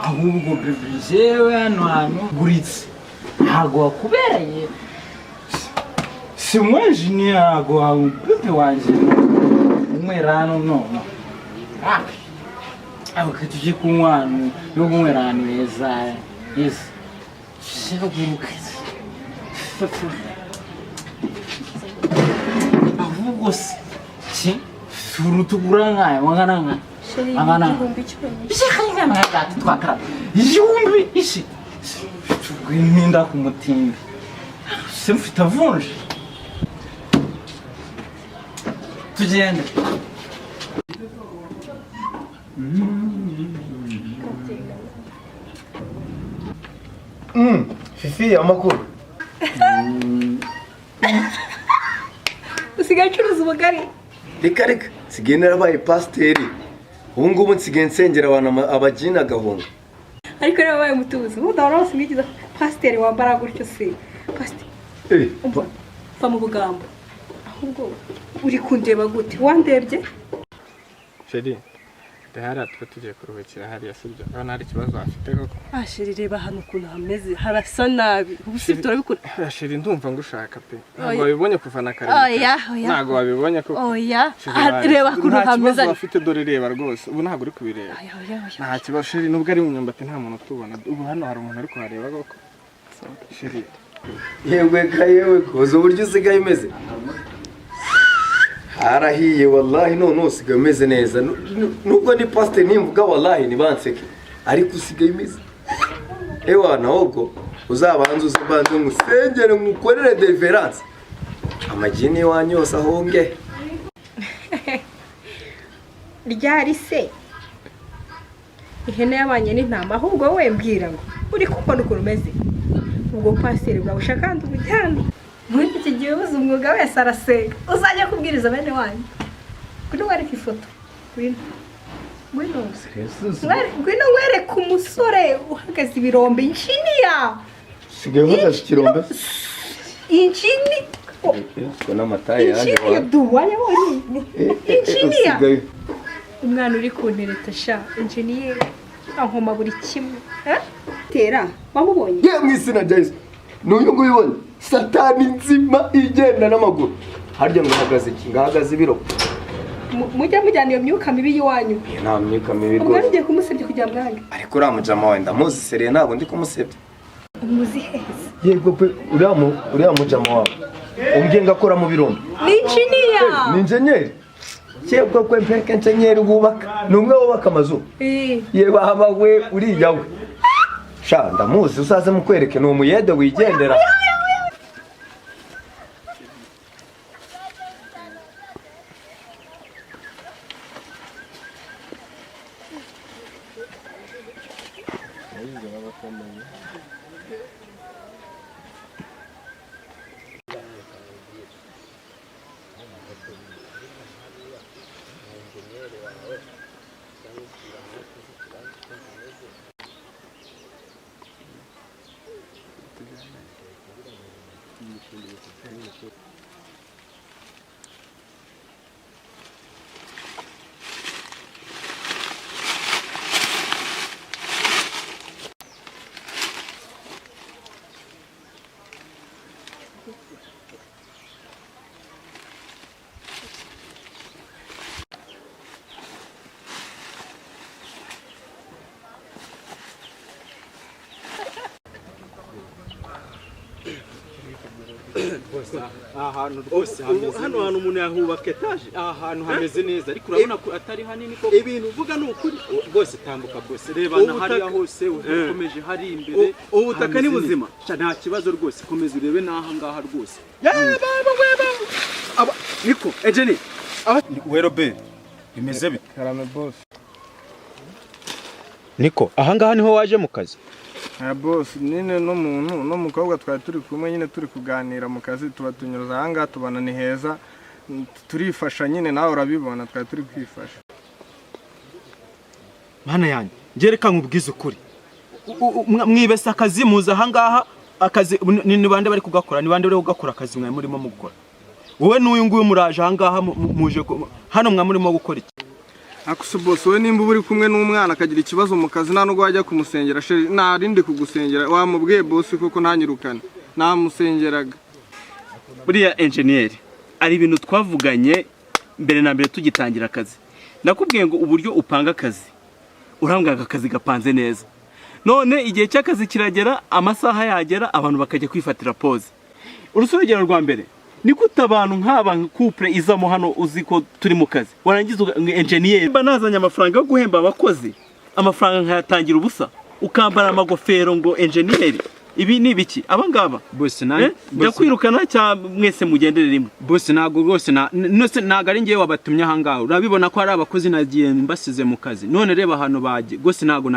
ahubwo bebe jewe hano hantu guritse ntago wakubereye si umwenjiniya ntago bebe wanje umwera hano none abo tujye kunywa hano no kunywera ahantu heza heza shaka kurukaza ahubwo si surutugura nkaya wangana nkaya angana bishaka ngati twakara yumbi ishi twinda ku mutimbi simfita vunje tugende Fifi amakuru usigaye ucuruza ubugari reka sigaye narabaye pasiteri ubu ngubu nsigaye nsengera abantu abagina gahunda ariko rero wabaye umutubuzi ubu ndabona bose mwigiza pasiteri wambara gutyo se pasiteri va mu bugambo ahubwo uri kundeba gute wandebye Sheri dahara twe tugiye kuruhukira hariya sibyo abana hari ikibazo afite koko Sheri reba hano ukuntu hameze harasa nabi ubu si turabikora Sheri ndumva ngushaka pe ntabwo wabibonye kuva na kare ntabwo wabibonye koko reba ukuntu hameze afite dore reba rwose ubu ntabwo uri kubireba nta kibazo Sheri nubwo ari mu myumbati nta muntu utubona ubu hano hari umuntu ari kuhareba koko Sheri yewe koza uburyo usigaye umeze harahiye wallahi none usigaye umeze neza nubwo ni pasiteri nimvuga wallahi nibanseke ariko usigaye umeze nahubwo uzabanza uzibanze ngusengere ngukorere deliverance amagini iwanyu yose ahonge ryari se ihene yabanye n'intama ahubwo we mbwira ngo uri kubona ukuntu umeze ubwo pasiteri bwawe ushaka kandi ubujyana muri iki gihe ubuze umwuga wese arasenga uzajya kubwiriza bene wanyu ngwino wereke ifoto ngwino wereke umusore uhagaze ibirombe injiniya sigaye uhagaze ikirombe injini injiniya duwaye wonyine injiniya umwana uri kuntereta sha injiniya ankoma buri kimwe tera wamubonye ye mwisina Jason n'uyu nguyu ubonye satani nzima igenda n'amaguru harya ngahagaze iki ngahagaze ibiro mujya mujyana iyo myuka mibi y'iwanyu nta myuka mibi rwose ubwo ngiye kumusebya kujya mwange ariko uramujama wenda muzi seriye ntabwo ndi kumusebya umuzi heza yego pe uriya mujama wawe umbye ngakora mu birombe ni injiniya ni injenyeri cyebwe kwe mpeke injenyeri wubaka ni umwe wubaka amazu yeba habawe uriya we sha ndamuzi uzaze mukwereke ni umuyede wigendera ahantu rwose hano hantu umuntu yahubaka etaje ahantu hameze neza ariko urabona ko atari hanini ko ibintu uvuga ni ukuri rwose tambuka bwose reba na hariya hose ukomeje hari imbere ubutaka ni buzima nta kibazo rwose komeza urebe naha ngaha rwose niko ejeni wero be imeze bite karame boss niko aha ngaha niho waje mu kazi boss nine n'umuntu n'umukobwa twari turi kumwe nyine turi kuganira mu kazi tuba tunyuza aha ngaha tubana ni heza turifasha nyine nawe urabibona twari turi kwifasha mana yanjye ngereka nkubwize ukuri mwibese akazi muza aha ngaha akazi ni bande bari kugakora ni bande bari kugakora akazi mwe murimo mugukora wowe n'uyu nguyu muraje aha ngaha muje hano mwa murimo gukora iki Akuse boss we nimba uri kumwe n'umwana akagira ikibazo mu kazi nta nubwo wajya kumusengera sheri narinde kugusengera wamubwiye boss koko ntanyirukane namusengeraga. Buriya engineer ari ibintu twavuganye mbere na mbere tugitangira akazi. Nakubwiye ngo uburyo upanga akazi urambwa akazi gapanze neza. None igihe cy'akazi kiragera amasaha yagera abantu bakajya kwifatira pause. Urusogero rwa mbere ni gute abantu nk'aba couple izamo hano uziko turi mu kazi warangiza engineer banazanya amafaranga yo guhemba abakozi amafaranga nkayatangira ubusa ukambara amagofero ngo engineer ibi ni biki abangaba Boss nani ndakwirukana cya mwese mugendere rimwe. Boss nago rwose nago ari ngiye wabatumye ahangaho urabibona ko ari abakozi nagiye mbasize mu kazi none reba hano baje rwose nago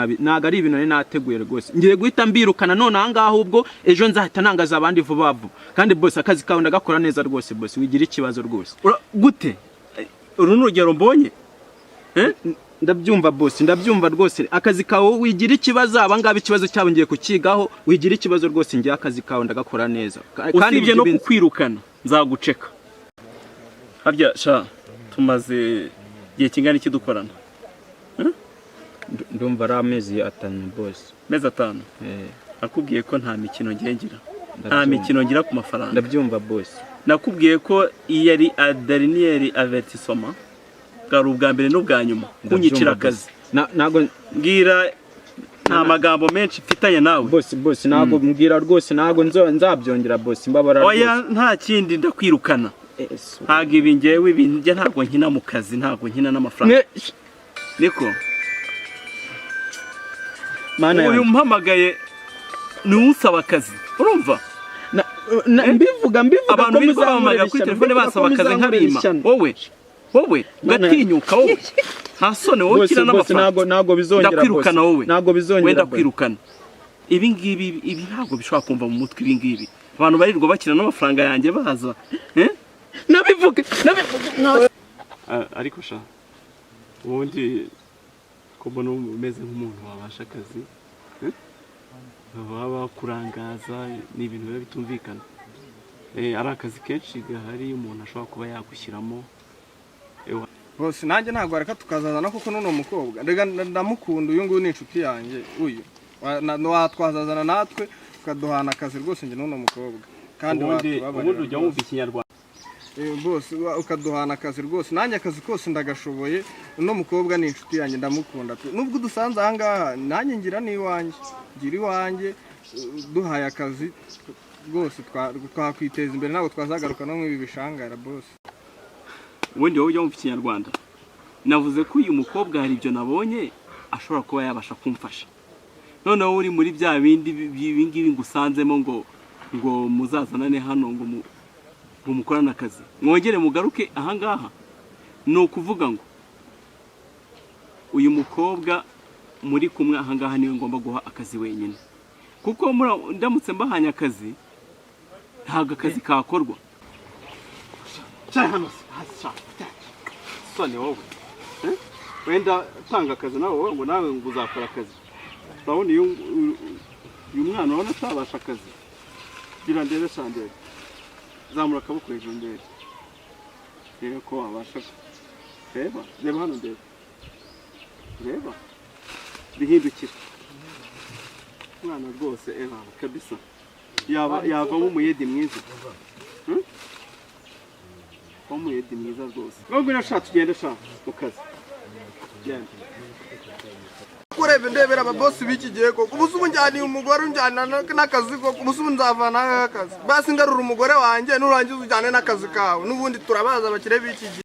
ari ibintu nateguye rwose ngiye guhita mbirukana none ahangaho ubwo ejo nzahita nangaza abandi vuba vuba kandi boss akazi kawe ndagakora neza rwose boss wigira ikibazo rwose gute uru n'urugero mbonye ndabyumva boss ndabyumva rwose akazi kawe wigira ikibazo abangaba ikibazo cyabo ngiye kukigaho wigira ikibazo rwose ngiye akazi kawe ndagakora neza kandi ibyo no kukwirukana nzaguceka harya sha tumaze gihe kingana iki dukorana ndumva ari amezi 5 boss mezi 5 nakubwiye ko nta mikino ngira nta mikino ngira ku mafaranga ndabyumva boss nakubwiye ko iyi ari dernier avertissement bwari ubwa mbere n'ubwa nyuma kunyicira akazi nago ngira nta magambo menshi mfitanye nawe boss nago mbwira rwose nago nzabyongera boss mbabara oya nta kindi ndakwirukana ntago ibi ngewe ibinjye ntago nkina mu kazi ntago nkina n'amafaranga niko mana uyu mpamagaye ni unsaba akazi urumva mbivuga abantu bizahamagara kuri telefone basaba akazi nk'abima wowe gatinyuka wowe nta sone wowe kira n'amafaranga nago bizongera ndakwirukana wowe nago bizongera wenda kwirukana ibi ngibi ntago bishobora kumva mu mutwe ibi ngibi abantu barirwa bakira n'amafaranga yanjye baza nabivuga ariko sha ubundi ko mbona umeze nk'umuntu wabasha akazi baba kurangaza ni ibintu biba bitumvikana ari akazi kenshi gahari umuntu ashobora kuba yagushyiramo Boss nanjye ntago areka tukazazana kuko nuno mukobwa ndamukunda uyu nguyu ni inshuti yanjye uyu watwazazana natwe tukaduhana akazi rwose nje nuno mukobwa kandi ubundi ujya wumva ikinyarwanda boss ukaduhana akazi rwose nanjye akazi kose ndagashoboye uno mukobwa ni inshuti yanjye ndamukunda nubwo dusanze ahangaha nanjye ngira ngira iwanjye duhaye akazi rwose twakwiteza imbere ntabwo twazagaruka no nk'ibi bishangara boss ubundi wowe ujya wumva ikinyarwanda navuze ko uyu mukobwa hari ibyo nabonye ashobora kuba yabasha kumfasha noneho uri muri bya bindi ngusanzemo ngo muzazanane hano ngo mukorane akazi mwongere mugaruke ahangaha ni ukuvuga ngo uyu mukobwa muri kumwe ahangaha niwe ngomba guha akazi wenyine kuko ndamutse mbahanye akazi ntabwo akazi kakorwa sone wowe wenda tanga akazi nawe ngo nawe ngo uzakora akazi urabona uyu mwana urabona atabasha akazi gira ndebe shandere zamura akaboko hejuru ndebe reba ko wabasha reba hano ndebe reba bihindukira mwana rwose kabisa yavamo umuyedi mwiza umuyedi mwiza rwose ngombwa nashatse ugende shaka mu kazi genda kurebe ndebera ababosi b'iki gihe koko ubuze ubunjyaniye umugore unjyana n'akazi koko ubuze ubunzavana akazi basi ngarura umugore wanjye nurangiza ujyane n'akazi kawe n'ubundi turabaza abakire b'iki gihe